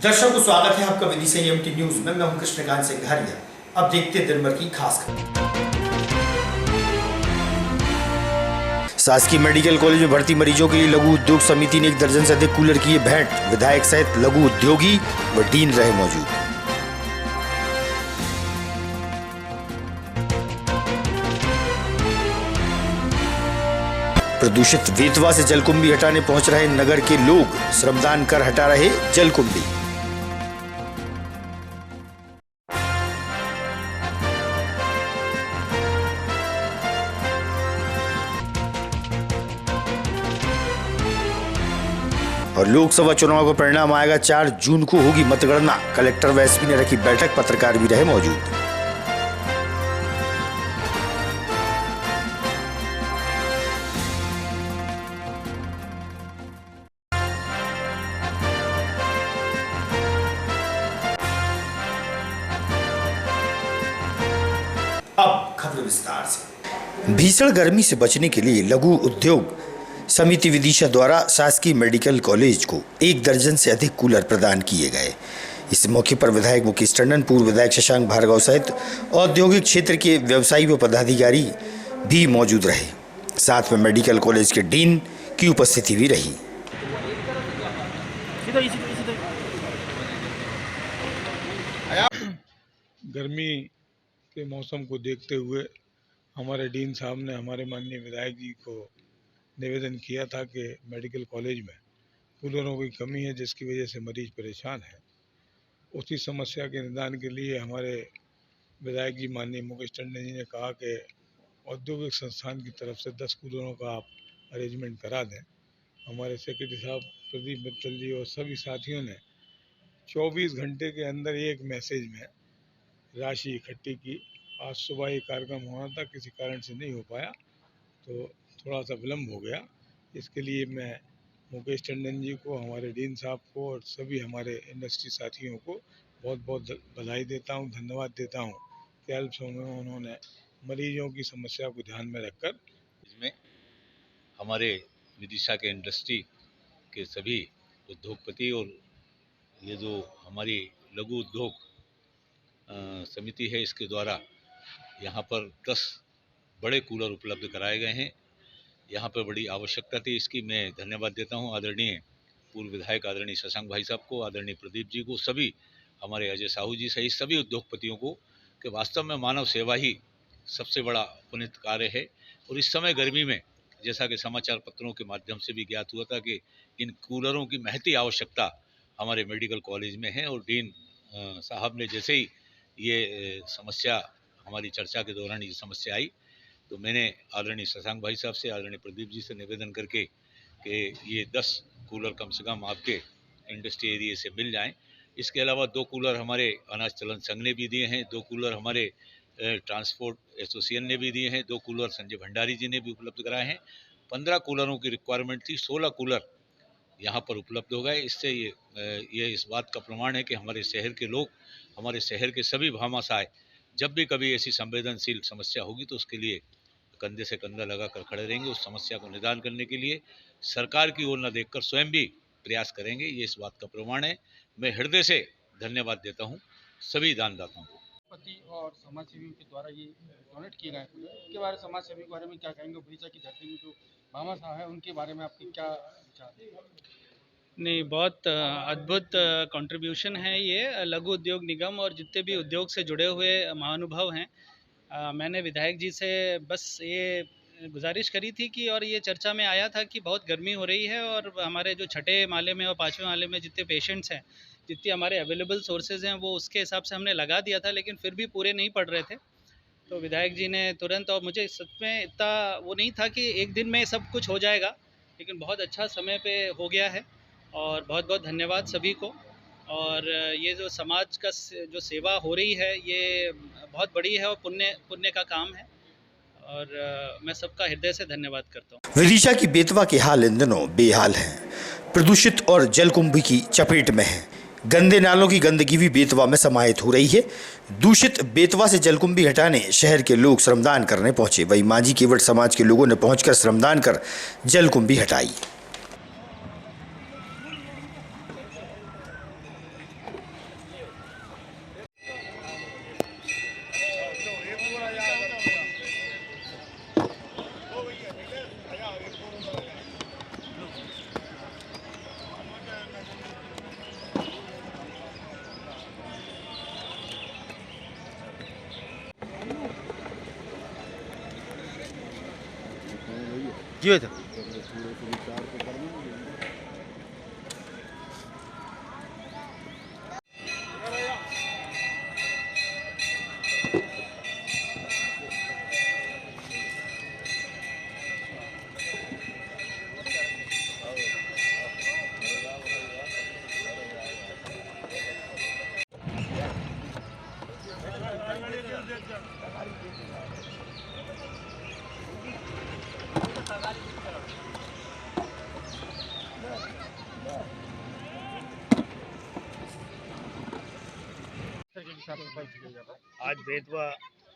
दर्शकों स्वागत है आपका विदिशा एमटी न्यूज में। मैं हूं कृष्णकांत सिंघारिया। अब देखते हैं दिन भर की खास खबर। शासकीय मेडिकल कॉलेज में भर्ती मरीजों के लिए लघु उद्योग समिति ने 1 दर्जन से अधिक कूलर किए भेंट। विधायक सहित लघु उद्योगी व डीन रहे मौजूद। प्रदूषित बेतवा से जलकुंभी हटाने पहुंच रहे नगर के लोग, श्रमदान कर हटा रहे जलकुंभी। और लोकसभा चुनाव का परिणाम आएगा 4 जून को, होगी मतगणना। कलेक्टर व एसपी ने रखी बैठक, पत्रकार भी रहे मौजूद। अब खबर विस्तार से। भीषण गर्मी से बचने के लिए लघु उद्योग समिति विदिशा द्वारा शासकीय मेडिकल कॉलेज को 1 दर्जन से अधिक कूलर प्रदान किए गए। इस मौके पर विधायक मुकेश टंडन, पूर्व विधायक शशांक भार्गव सहित औद्योगिक क्षेत्र के व्यवसायी व पदाधिकारी भी मौजूद रहे। साथ में मेडिकल कॉलेज के डीन की उपस्थिति भी रही। गर्मी के मौसम को देखते हुए हमारे डीन साहब ने हमारे माननीय विधायक जी को निवेदन किया था कि मेडिकल कॉलेज में कूलरों की कमी है, जिसकी वजह से मरीज परेशान हैं। उसी समस्या के निदान के लिए हमारे विधायक जी माननीय मुकेश टंडन जी ने कहा कि औद्योगिक संस्थान की तरफ से 10 कूलरों का आप अरेंजमेंट करा दें। हमारे सेक्रेटरी साहब प्रदीप मित्तल जी और सभी साथियों ने 24 घंटे के अंदर एक मैसेज में राशि इकट्ठी की। आज सुबह ये कार्यक्रम होना था, किसी कारण से नहीं हो पाया, तो थोड़ा सा विलम्ब हो गया। इसके लिए मैं मुकेश टंडन जी को, हमारे डीन साहब को और सभी हमारे इंडस्ट्री साथियों को बहुत बहुत बधाई देता हूं, धन्यवाद देता हूं कि अल्प समय में उन्होंने मरीजों की समस्या को ध्यान में रखकर इसमें हमारे विदिशा के इंडस्ट्री के सभी उद्योगपति और ये जो हमारी लघु उद्योग समिति है, इसके द्वारा यहाँ पर 10 बड़े कूलर उपलब्ध कराए गए हैं। यहाँ पर बड़ी आवश्यकता थी इसकी। मैं धन्यवाद देता हूँ आदरणीय पूर्व विधायक आदरणीय शशांक भाई साहब को, आदरणीय प्रदीप जी को, सभी हमारे अजय साहू जी सहित सभी उद्योगपतियों को कि वास्तव में मानव सेवा ही सबसे बड़ा पुनीत कार्य है। और इस समय गर्मी में, जैसा कि समाचार पत्रों के माध्यम से भी ज्ञात हुआ था कि इन कूलरों की महती आवश्यकता हमारे मेडिकल कॉलेज में है। और डीन साहब ने जैसे ही ये समस्या, हमारी चर्चा के दौरान ये समस्या आई, तो मैंने आदरणीय शशांक भाई साहब से, आदरणीय प्रदीप जी से निवेदन करके कि ये 10 कूलर कम से कम आपके इंडस्ट्री एरिया से मिल जाएं। इसके अलावा 2 कूलर हमारे अनाज चलन संघ ने भी दिए हैं, 2 कूलर हमारे ट्रांसपोर्ट एसोसिएशन ने भी दिए हैं, 2 कूलर संजय भंडारी जी ने भी उपलब्ध कराए हैं। 15 कूलरों की रिक्वायरमेंट थी, 16 कूलर यहाँ पर उपलब्ध हो गए। इससे ये इस बात का प्रमाण है कि हमारे शहर के लोग, हमारे शहर के सभी भामाशाह जब भी कभी ऐसी संवेदनशील समस्या होगी तो उसके लिए कंधे से कंधा लगाकर खड़े रहेंगे। उस समस्या को निदान करने के लिए सरकार की ओर न देखकर स्वयं भी प्रयास करेंगे। ये इस बात का प्रमाण है। मैं हृदय से धन्यवाद देता हूँ सभी दानदाताओं को। पति और समाज सेवियों के द्वारा ये डोनेट किए गए, इसके बारे में समाज सेवी के बारे में क्या कहेंगे? उड़ीसा की धरती में जो भामा साहब है, उनके बारे में आपके क्या विचार? नहीं, बहुत अद्भुत कंट्रीब्यूशन है ये लघु उद्योग निगम और जितने भी उद्योग से जुड़े हुए महानुभाव हैं। मैंने विधायक जी से बस ये गुजारिश करी थी कि, और ये चर्चा में आया था कि बहुत गर्मी हो रही है और हमारे जो 6ठे माले में और 5वें माले में जितने पेशेंट्स हैं, जितनी हमारे अवेलेबल सोर्सेज हैं, वो उसके हिसाब से हमने लगा दिया था, लेकिन फिर भी पूरे नहीं पड़ रहे थे। तो विधायक जी ने तुरंत, और मुझे सच में इतना वो नहीं था कि एक दिन में सब कुछ हो जाएगा, लेकिन बहुत अच्छा समय पे हो गया है। और बहुत बहुत धन्यवाद सभी को। और ये जो समाज का जो सेवा हो रही है, ये बहुत बड़ी है और पुण्य का काम है। और मैं सबका हृदय से धन्यवाद करता हूँ। विदिशा की बेतवा के हाल इन दिनों बेहाल हैं। प्रदूषित और जलकुंभी की चपेट में है। गंदे नालों की गंदगी भी बेतवा में समाहित हो रही है। दूषित बेतवा से जलकुंभी हटाने शहर के लोग श्रमदान करने पहुंचे। वहीं मांझी केवट समाज के लोगों ने पहुंचकर श्रमदान कर जलकुंभी हटाई। जी तो आज बेतवा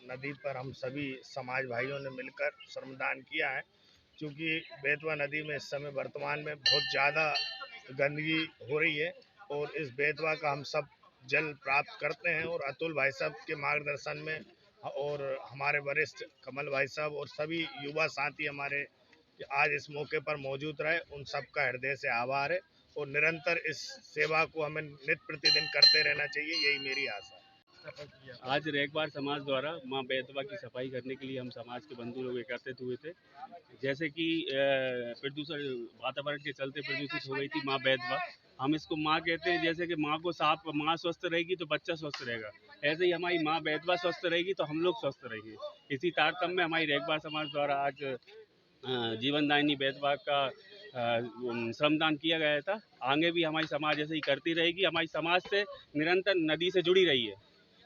नदी पर हम सभी समाज भाइयों ने मिलकर श्रमदान किया है, क्योंकि बेतवा नदी में इस समय वर्तमान में बहुत ज़्यादा गंदगी हो रही है और इस बेतवा का हम सब जल प्राप्त करते हैं। और अतुल भाई साहब के मार्गदर्शन में और हमारे वरिष्ठ कमल भाई साहब और सभी युवा साथी हमारे आज इस मौके पर मौजूद रहे, उन सब का हृदय से आभार है और निरंतर इस सेवा को हमें नित्य प्रतिदिन करते रहना चाहिए, यही मेरी आशा है। आज रेखवार समाज द्वारा माँ बेतवा की सफाई करने के लिए हम समाज के बंधु लोग एकत्रित हुए थे। जैसे कि प्रदूषण वातावरण के चलते प्रदूषित हो गई थी माँ बेतवा, हम इसको माँ कहते हैं। जैसे कि माँ को साफ, माँ स्वस्थ रहेगी तो बच्चा स्वस्थ रहेगा, ऐसे ही हमारी माँ बेतवा स्वस्थ रहेगी तो हम लोग स्वस्थ रहेंगे। इसी तारतम्य में हमारी रेखवार समाज द्वारा आज जीवनदायिनी बेतवा का श्रमदान किया गया था। आगे भी हमारी समाज ऐसे ही करती रहेगी। हमारी समाज से निरंतर नदी से जुड़ी रही है,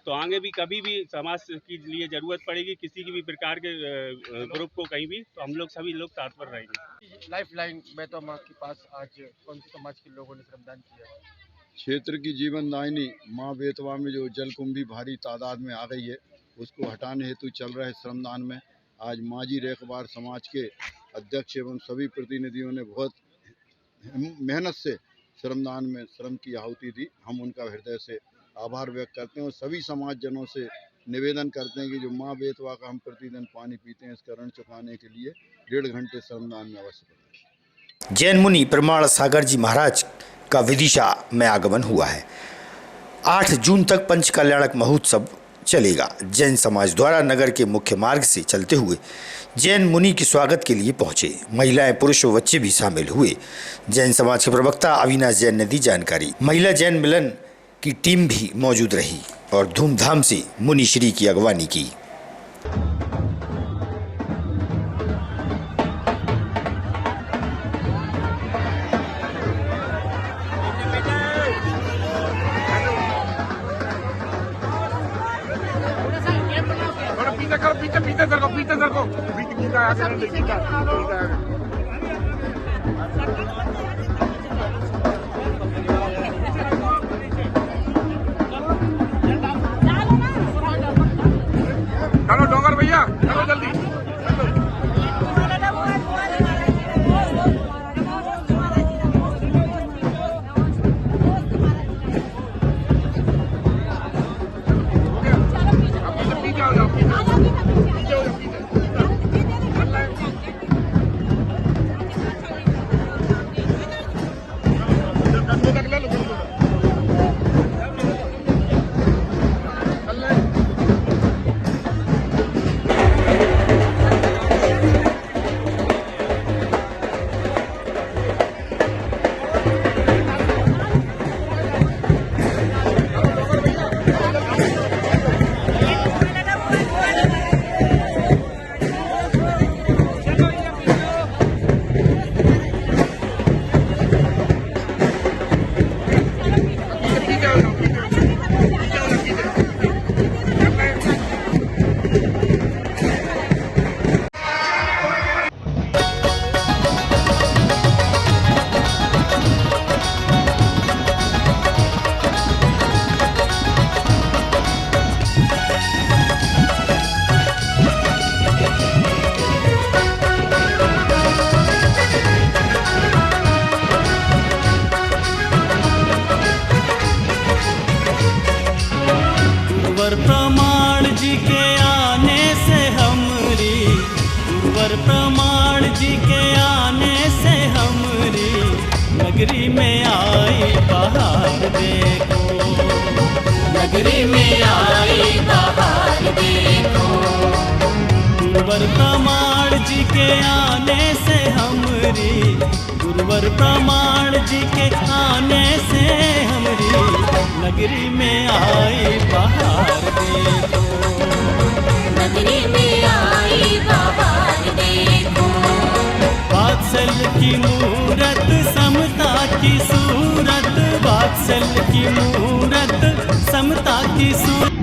तो आगे भी कभी भी समाज की लिए ज़रूरत पड़ेगी किसी की भी प्रकार के ग्रुप को कहीं भी, तो हम लोग सभी लोग तत्पर रहेंगे। लाइफ लाइन बेतवा माँ के पास आज कौन सी समाज के लोगों ने श्रमदान किया? क्षेत्र की जीवनदायिनी माँ बेतवा में जो जलकुंभी भारी तादाद में आ गई है, उसको हटाने हेतु चल रहे श्रमदान में आज मांझी रेखवार समाज के अध्यक्ष एवं सभी प्रतिनिधियों ने बहुत मेहनत से श्रमदान में श्रम की आहुति दी। हम उनका हृदय से आभार व्यक्त करते हैं और सभी समाज जनों से निवेदन करते हैं कि जो माँ बेतवा का हम प्रतिदिन पानी पीते हैं, इसका ऋण चुकाने के लिए 1.5 घंटे श्रमदान में अवश्य करें। जैन मुनि प्रमाण सागर जी महाराज का विदिशा में आगमन हुआ है। 8 जून तक पंच कल्याणक महोत्सव चलेगा। जैन समाज द्वारा नगर के मुख्य मार्ग से चलते हुए जैन मुनि के स्वागत के लिए पहुंचे। महिलाएं, पुरुष व बच्चे भी शामिल हुए। जैन समाज के प्रवक्ता अविनाश जैन ने दी जानकारी। महिला जैन मिलन की टीम भी मौजूद रही और धूमधाम से मुनि श्री की अगवानी की। चलो डोंगर भैया, चलो जल्दी। प्रमाण जी के आने से हमरी, गुरुवर प्रमाण जी के आने से हमरी नगरी में आई बहार देखो, नगरी में आई बहार देखो। गुरुवर प्रमाण जी के आने से हमरी, गुरुवर प्रमाण जी के आने से हमरी नगरी में आई बहार देखो, नगरी में आई बहार देखो। वात्सल्य की मूरत समता की सूरत, वात्सल्य की मूरत समता की सूरत,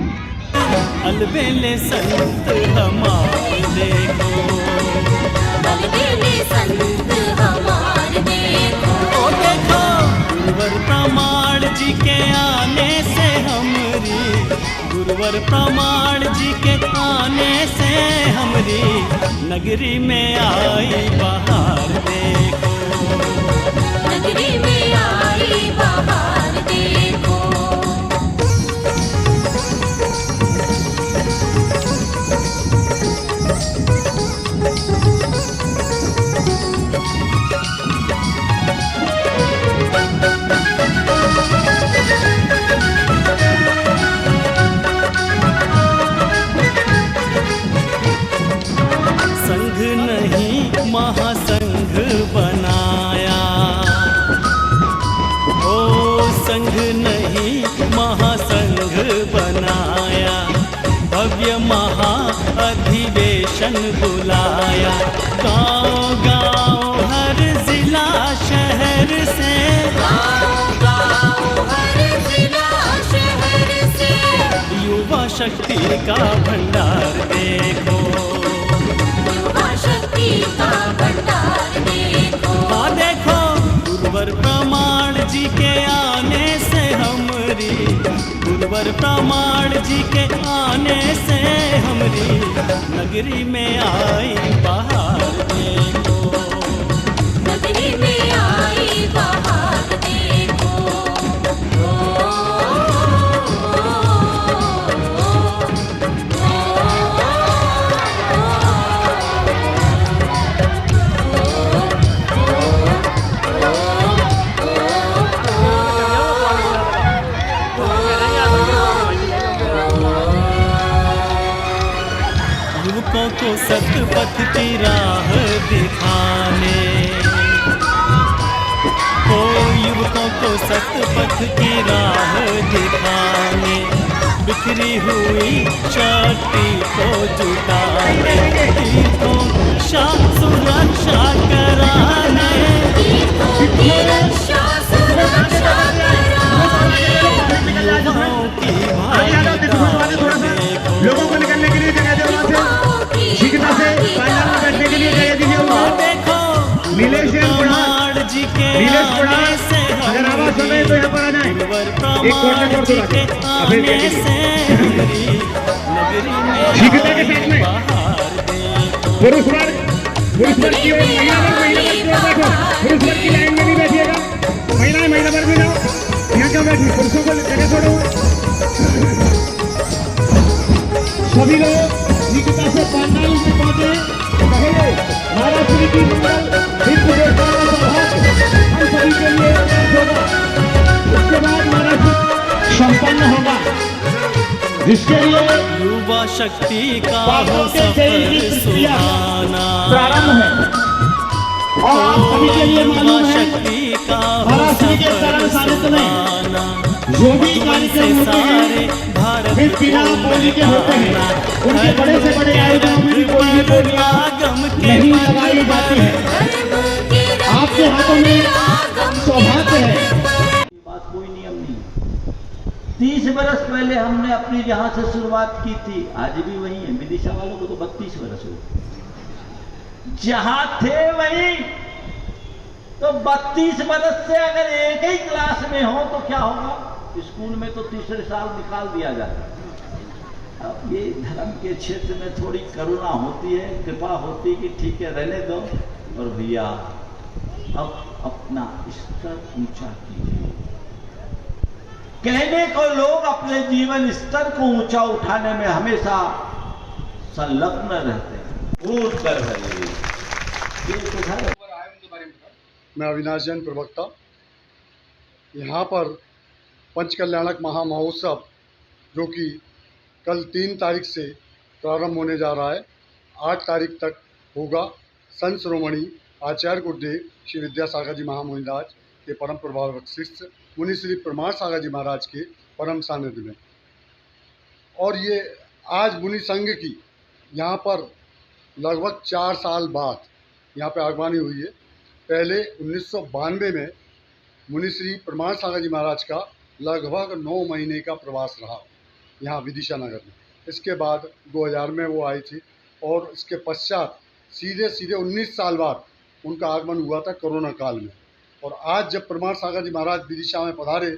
अलबेले संत हमारे देखो, अलबेले संत हमारे देखो। ओ देखो गुरुवर प्रमाण जी के आने से हमरी, गुरुवर प्रमाण जी के आने से हमरी नगरी में आई बहार देखो, नगरी में आई बहार देखो। संघ नहीं महासंघ बनाया, ओ संघ नहीं महासंघ बनाया, भव्य महा अधिवेशन बुलाया, गाँव गाँव हर जिला शहर से, गाँव हर जिला शहर से युवा शक्ति का भंडार देखो, युवा शक्ति का भंडार देखो। हाँ देखो गुरुवर प्रमाण जी के आने से हमरी, गुरुवर प्रमाण जी के आने से हमरी नगरी में आई बहार देखो, नगरी में आई बहार देखो। युवकों को सतपथ की राह दिखाने, ओ युवकों को सतपथ की राह दिखाने, बिखरी हुई शक्ति को जुटाने, तीर्थों सुरक्षा कराने, की रक्षा सुरक्षा कराने, युवाओं की भागीदारी देखो, लोगों को निकलने के लिए जगह दो, वहाँ से शीघ्रता से पायदान में बैठने के लिए जगह दीजिए उनको। देखो नीलेश प्रमाण जी के आने से अगर आवाज सुन रहे हैं तो यहाँ पर आ जाएं। गुरुवर एक कोर्ट प्रमाण जी के आने से हमरी नगरी में शीघ्रता के साथ में बहार देखो, पुरुष वर्ग की ओर, महिला वर्ग की ओर बैठो, पुरुष वर्ग की लाइन में नहीं बैठिएगा, महिलाएं महिला वर्ग में जाओ, यहाँ क्यों बैठी, पुरुषों को जगह छोड़ो। सभी लोग निकटता से पंडाल में पहुंचे, पहले महाराज श्री की मंगल हिंद प्रदेश का सौभाग्य हम सभी के लिए होगा, उसके बाद महाराज संपन्न होगा, जिसके लिए युवा शक्ति का हो सफर सुहाना, प्रारंभ है और आप सभी के लिए मालूम है शक्ति का हो महाराज श्री के चरण सफर सानिध्य में सुहाना, जो भी कार्यक्रम होते हैं वे बिना बोली के होते हैं, उनके बड़े से बड़े आयोजनों में भी कोई भी बोलियां नहीं लगाई जाती है। आपके हाथों में सौभाग्य है। बात कोई नियम नहीं। 30 बरस पहले हमने अपनी जहां से शुरुआत की थी, आज भी वही है। विदिशा वालों को तो 32 बरस हो, जहां थे वही। तो 32 बरस से अगर एक ही क्लास में हो तो क्या होगा? स्कूल में तो तीसरे साल निकाल दिया जाता। अब ये धर्म के क्षेत्र में थोड़ी करुणा होती है, कृपा होती है कि ठीक है रहने दो, और भैया अब अपना स्तर ऊंचा कीजिए। कहने को लोग अपने जीवन स्तर को ऊंचा उठाने में हमेशा संलग्न रहते हैं, कूद कर रहे। मैं अविनाश जैन, प्रवक्ता। यहाँ पर पंचकल्याणक महामहोत्सव जो कि कल 3 तारीख से प्रारंभ होने जा रहा है, 8 तारीख तक होगा। संत शिरोमणि आचार्य गुरुदेव श्री विद्यासागर जी महामुनिराज के परम प्रभावक शिष्य मुनि श्री प्रमाण सागर जी महाराज के परम सानिध्य में। और ये आज मुनि संघ की यहाँ पर लगभग 4 साल बाद यहाँ पे आगवानी हुई है। पहले 1992 में मुनि श्री प्रमाण सागर जी महाराज का लगभग 9 महीने का प्रवास रहा यहाँ विदिशा नगर में। इसके बाद 2000 में वो आई थी और इसके पश्चात सीधे 19 साल बाद उनका आगमन हुआ था कोरोना काल में। और आज जब प्रमाण सागर जी महाराज विदिशा में पधारे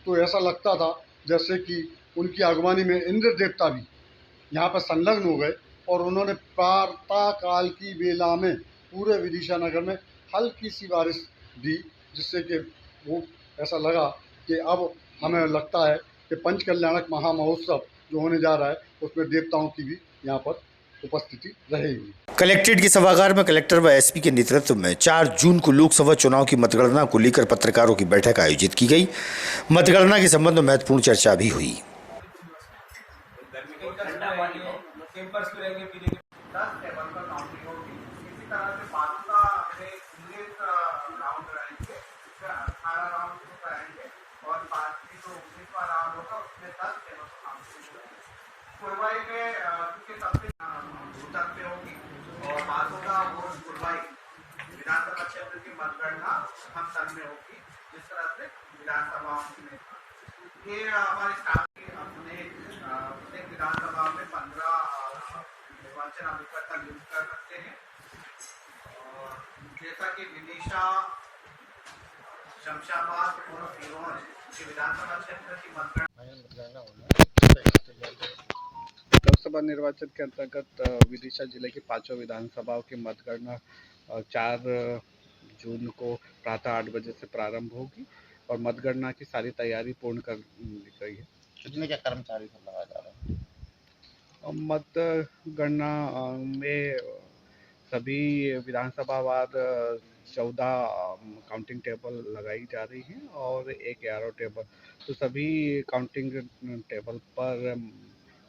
तो ऐसा लगता था जैसे कि उनकी आगवानी में इंद्र देवता भी यहाँ पर संलग्न हो गए और उन्होंने प्रातः काल की बेला में पूरे विदिशा नगर में हल्की सी बारिश दी, जिससे कि वो ऐसा लगा कि अब हमें लगता है कि पंचकल्याणक महामहोत्सव जो होने जा रहा है उसमें देवताओं की भी यहाँ पर उपस्थिति रहेगी। कलेक्ट्रेट के सभागार में कलेक्टर व एसपी के नेतृत्व में 4 जून को लोकसभा चुनाव की मतगणना को लेकर पत्रकारों की बैठक आयोजित की गई। मतगणना के संबंध में महत्वपूर्ण चर्चा भी हुई। विधानसभा क्षेत्र की मतगणना हम सब में होगी, जिस तरह से विधानसभा ये हमारे स्टाफ की अपने विधानसभा में 15 निर्वाचन अभिकर्ता नियुक्त कर सकते हैं। और जैसा कि विदिशा, शमशाबाद और सिरोंज के विधानसभा क्षेत्र की मतगणना लोकसभा निर्वाचन के अंतर्गत विदिशा जिले की 5 विधानसभाओं की मतगणना 4 जून को प्रातः 8 बजे से प्रारंभ होगी और मतगणना की सारी तैयारी पूर्ण कर ली गई है। कितने क्या कर्मचारी लगाया जा रहा है? मतगणना में सभी विधानसभावार 14 काउंटिंग टेबल लगाई जा रही हैं और एक एआरओ टेबल। तो सभी काउंटिंग टेबल पर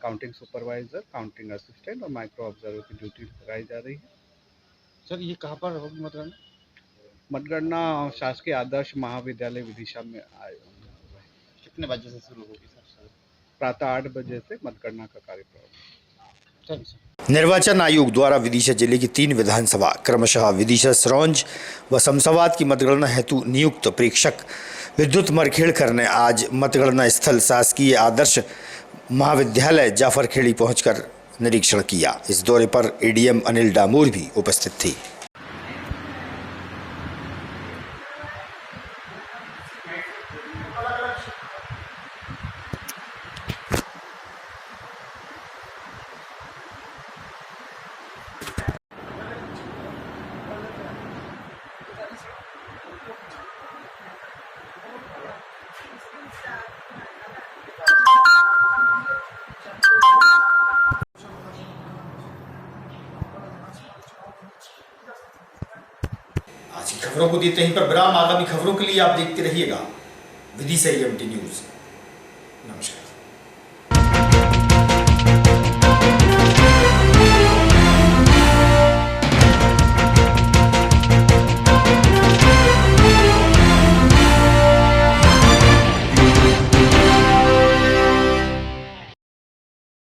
काउंटिंग सुपरवाइजर, काउंटिंग असिस्टेंट और माइक्रो ऑब्जर्वर की ड्यूटी लगाई जा रही है। सर ये कहाँ पर होगी मतगणना? मतगणना शासकीय आदर्श महाविद्यालय विदिशा में कितने बजे से शुरू होगी सर? प्रातः 8 बजे से मतगणना का कार्यक्रम। निर्वाचन आयोग द्वारा विदिशा जिले की 3 विधानसभा क्रमशः विदिशा, सिरोंज व शमशाबाद की मतगणना हेतु नियुक्त प्रेक्षक विद्युत मरखेड़कर ने आज मतगणना स्थल शासकीय आदर्श महाविद्यालय जाफरखेड़ी पहुंचकर निरीक्षण किया। इस दौरे पर एडीएम अनिल डामोर भी उपस्थित थी। आज की खबरों को देते हैं पर विराम। आगामी खबरों के लिए आप देखते रहिएगा विदिशा EMT न्यूज। नमस्कार।